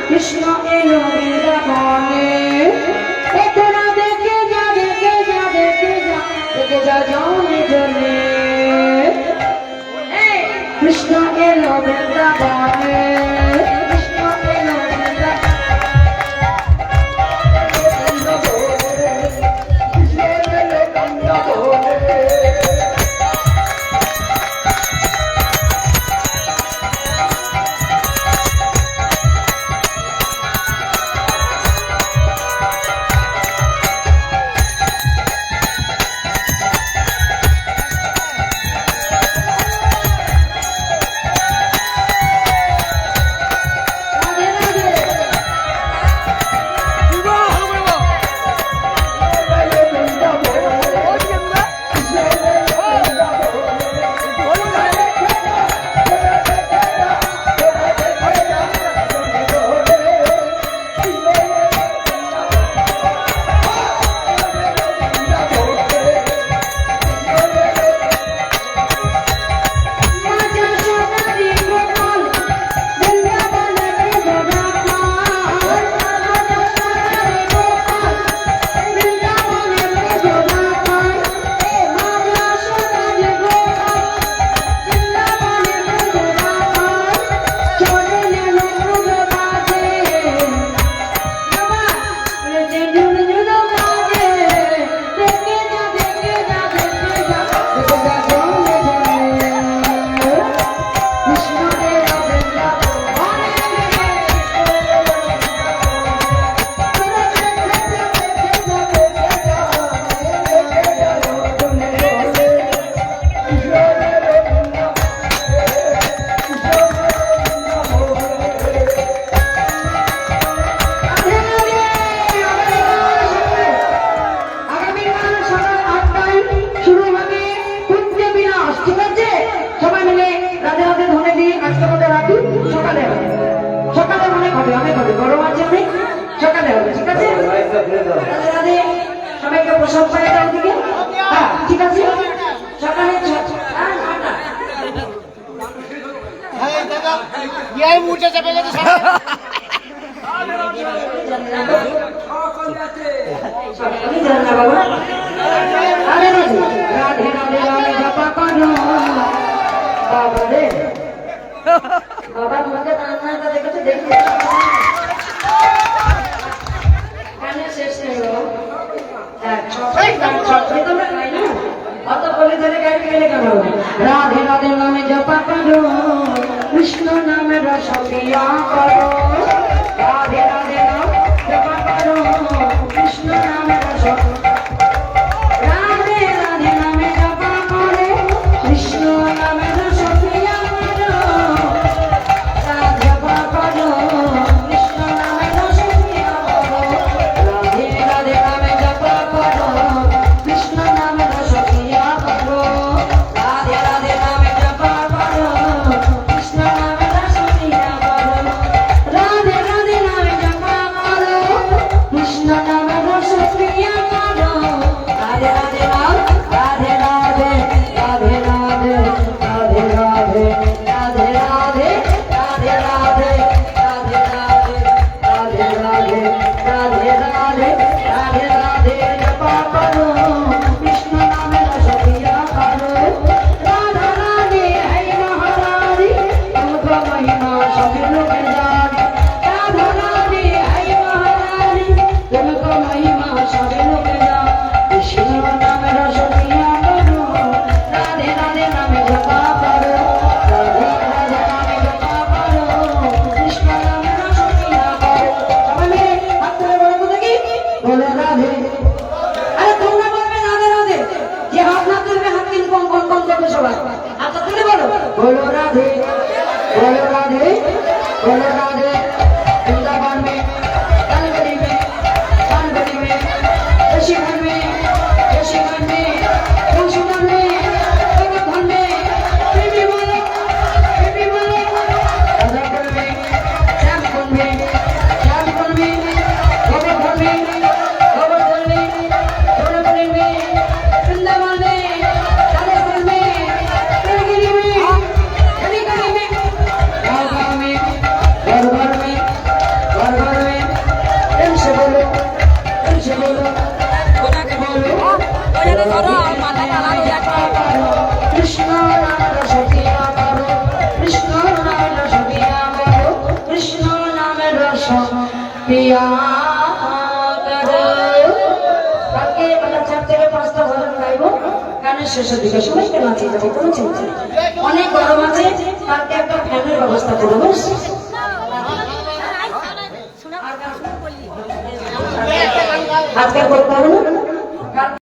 কৃষ্ণ এলো বৃন্দাবনে, তোরা দেখে যা দেখে যা দেখে যা দেখে যা জনে জনে। কৃষ্ণ এলো বৃন্দাবনে, কৃষ্ণ এলো সবাইকে প্রসাদ পাই দাও দিকে। হ্যাঁ ঠিক আছে, সকালে বাবা বাবা রে বাবা তোমাকে রান্নাটা দেখেছে দেখি শেষ নেই রাধে রাধে নামে জপা করো, কৃষ্ণ নামে রস পিয়া করো, রাধে রাধে নাম पिया करो কালকে বেলা 4 থেকে 5টা ভজন গাইবো গানের শেষের দিকে সবাইকে নাচিয়ে যাবো কোনো চিন্তা নেই অনেক গরম আছে কালকে একটা ফ্যানের ব্যবস্থা করবো বেশ আজকে করতে হবে না